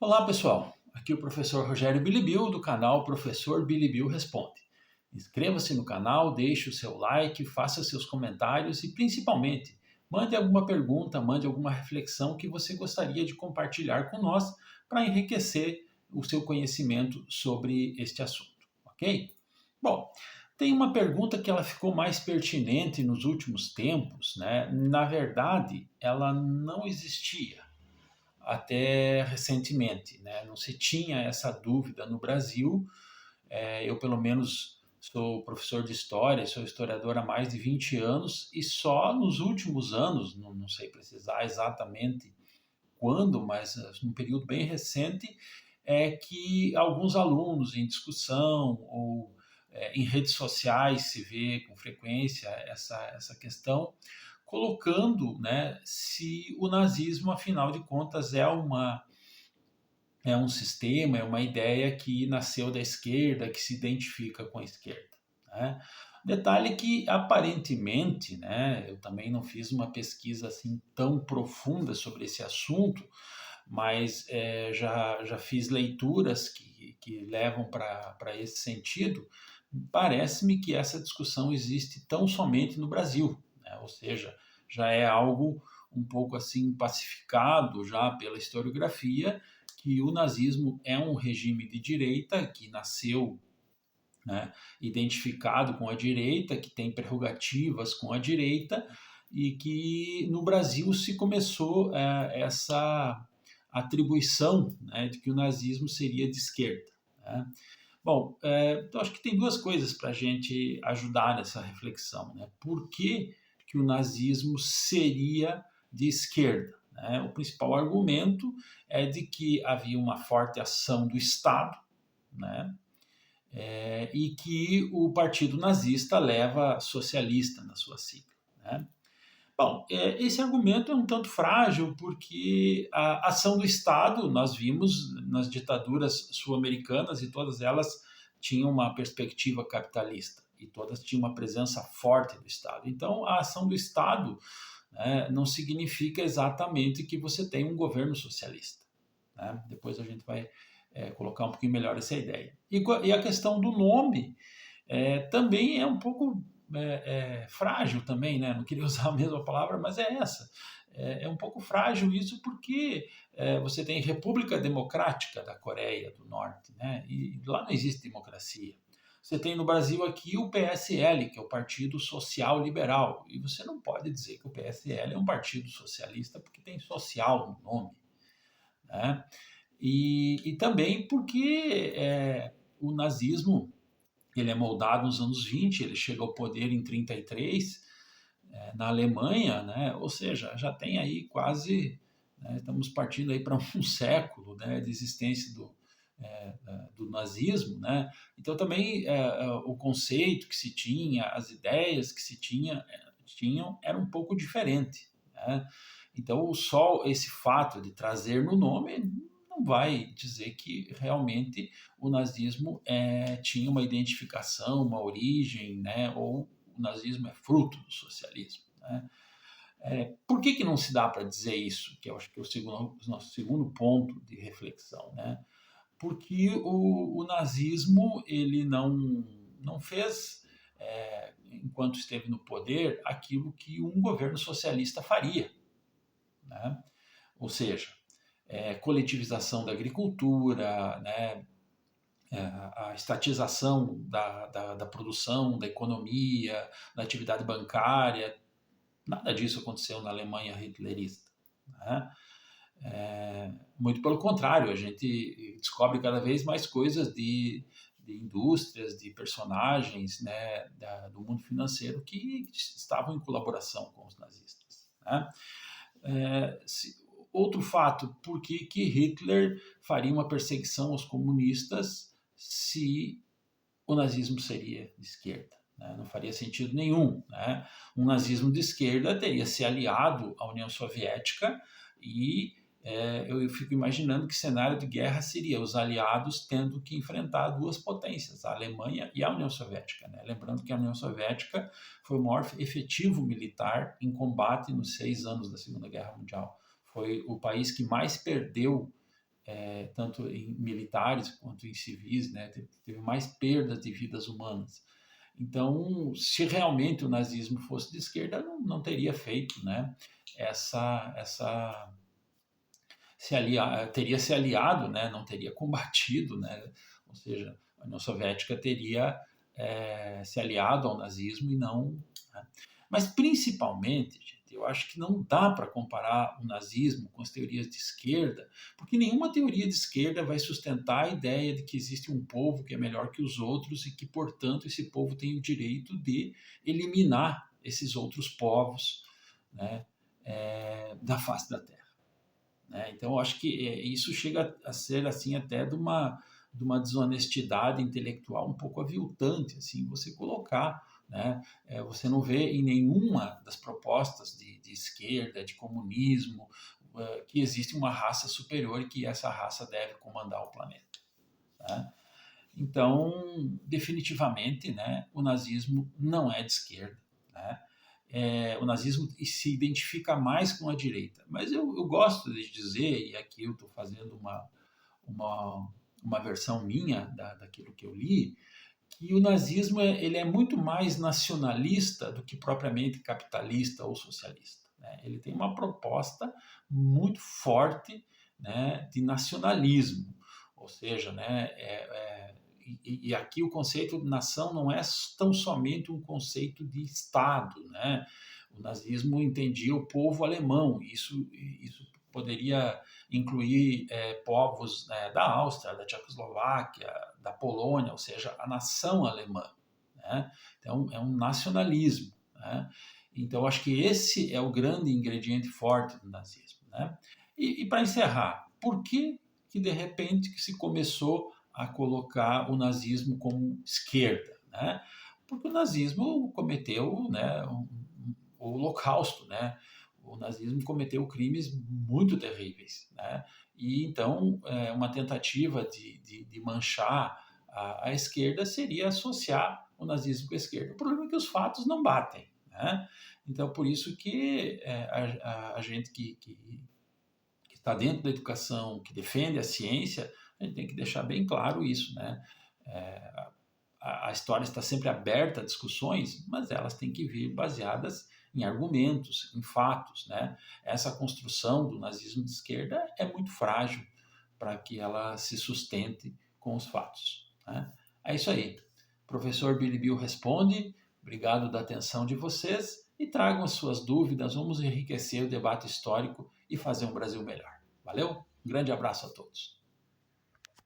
Olá pessoal, aqui é o professor Rogério Bilibil do canal Professor Bilibil Responde. Inscreva-se no canal, deixe o seu like, faça seus comentários e principalmente mande alguma pergunta, mande alguma reflexão que você gostaria de compartilhar com nós para enriquecer o seu conhecimento sobre este assunto, ok? Bom, tem uma pergunta que ela ficou mais pertinente nos últimos tempos, né? Na verdade, ela não existia até recentemente, né? Não se tinha essa dúvida no Brasil. Eu, pelo menos, sou professor de história, sou historiador há mais de 20 anos e só nos últimos anos, não sei precisar exatamente quando, mas num período bem recente, é que alguns alunos em discussão ou em redes sociais se vê com frequência essa questão, colocando, né, se o nazismo, afinal de contas, é um sistema, é uma ideia que nasceu da esquerda, que se identifica com a esquerda. Né? Detalhe que, aparentemente, né, eu também não fiz uma pesquisa assim tão profunda sobre esse assunto, mas já fiz leituras que levam para esse sentido. Parece-me que essa discussão existe tão somente no Brasil, né? Ou seja, já é algo um pouco assim pacificado já pela historiografia, que o nazismo é um regime de direita que nasceu, né, identificado com a direita, que tem prerrogativas com a direita, e que no Brasil se começou essa atribuição, né, de que o nazismo seria de esquerda. Né? Bom, então acho que tem duas coisas para a gente ajudar nessa reflexão. Né? Por que o nazismo seria de esquerda? Né? O principal argumento é de que havia uma forte ação do Estado, né? E que o partido nazista leva socialista na sua sigla. Né? Bom, esse argumento é um tanto frágil porque a ação do Estado, nós vimos nas ditaduras sul-americanas e todas elas tinham uma perspectiva capitalista e todas tinham uma presença forte do Estado. Então, a ação do Estado, né, não significa exatamente que você tem um governo socialista. Né? Depois a gente vai colocar um pouquinho melhor essa ideia. E a questão do nome também é um pouco frágil também, né? Não queria usar a mesma palavra, mas é essa. É um pouco frágil isso porque você tem República Democrática da Coreia do Norte, né? E lá não existe democracia. Você tem no Brasil aqui o PSL, que é o Partido Social Liberal, e você não pode dizer que o PSL é um partido socialista porque tem social no nome. Né? E também porque o nazismo ele é moldado nos anos 20, ele chega ao poder em 33, na Alemanha, né? Ou seja, já tem aí quase, né, estamos partindo aí para um século, né, de existência do nazismo, né? Então também o conceito que se tinha, as ideias que se tinham era um pouco diferente, né? Então só esse fato de trazer no nome não vai dizer que realmente o nazismo tinha uma identificação, uma origem, né? Ou o nazismo é fruto do socialismo, né? Por que não se dá para dizer isso? Que eu acho que é o nosso segundo ponto de reflexão, né? Porque o nazismo ele não fez, enquanto esteve no poder, aquilo que um governo socialista faria. Né? Ou seja, coletivização da agricultura, né? A estatização da produção, da economia, da atividade bancária, nada disso aconteceu na Alemanha hitlerista. Né? Muito pelo contrário, a gente descobre cada vez mais coisas de indústrias, de personagens, né, do mundo financeiro que estavam em colaboração com os nazistas. Né? Outro fato, por que Hitler faria uma perseguição aos comunistas se o nazismo seria de esquerda? Né? Não faria sentido nenhum. Né? Um nazismo de esquerda teria se aliado à União Soviética e eu fico imaginando que cenário de guerra seria os aliados tendo que enfrentar duas potências, a Alemanha e a União Soviética. Né? Lembrando que a União Soviética foi o maior efetivo militar em combate nos 6 anos da Segunda Guerra Mundial. Foi o país que mais perdeu tanto em militares quanto em civis, né? Teve mais perdas de vidas humanas. Então, se realmente o nazismo fosse de esquerda, não teria feito, né, essa teria se aliado, né, não teria combatido, né, ou seja, a União Soviética teria se aliado ao nazismo e não. Né. Mas principalmente, gente, eu acho que não dá para comparar o nazismo com as teorias de esquerda, porque nenhuma teoria de esquerda vai sustentar a ideia de que existe um povo que é melhor que os outros e que, portanto, esse povo tem o direito de eliminar esses outros povos, né, da face da Terra. Né? Então, eu acho que isso chega a ser assim até de uma desonestidade intelectual um pouco aviltante, assim, você colocar, né? Você não vê em nenhuma das propostas de esquerda, de comunismo, que existe uma raça superior e que essa raça deve comandar o planeta. Né? Então, definitivamente, né, o nazismo não é de esquerda. Né? O nazismo se identifica mais com a direita. Mas eu gosto de dizer, e aqui eu estou fazendo uma, uma versão minha daquilo que eu li, que o nazismo ele é muito mais nacionalista do que propriamente capitalista ou socialista. Né? Ele tem uma proposta muito forte, né, de nacionalismo, ou seja, né, e aqui o conceito de nação não é tão somente um conceito de Estado. Né? O nazismo entendia o povo alemão, isso poderia incluir povos da Áustria, da Tchecoslováquia, da Polônia, ou seja, a nação alemã. Né? Então, é um nacionalismo. Né? Então, acho que esse é o grande ingrediente forte do nazismo. Né? E para encerrar, por que de repente que se começou a colocar o nazismo como esquerda? Né? Porque o nazismo cometeu, né, o Holocausto, né? O nazismo cometeu crimes muito terríveis, né? E então uma tentativa de manchar a esquerda seria associar o nazismo com a esquerda. O problema é que os fatos não batem, né? Então por isso que a gente que está dentro da educação, que defende a ciência, a gente tem que deixar bem claro isso, né? É, a história está sempre aberta a discussões, mas elas têm que vir baseadas em argumentos, em fatos. Né? Essa construção do nazismo de esquerda é muito frágil para que ela se sustente com os fatos. Né? É isso aí. Professor Billy Bill responde. Obrigado da atenção de vocês e tragam as suas dúvidas. Vamos enriquecer o debate histórico e fazer um Brasil melhor. Valeu? Um grande abraço a todos.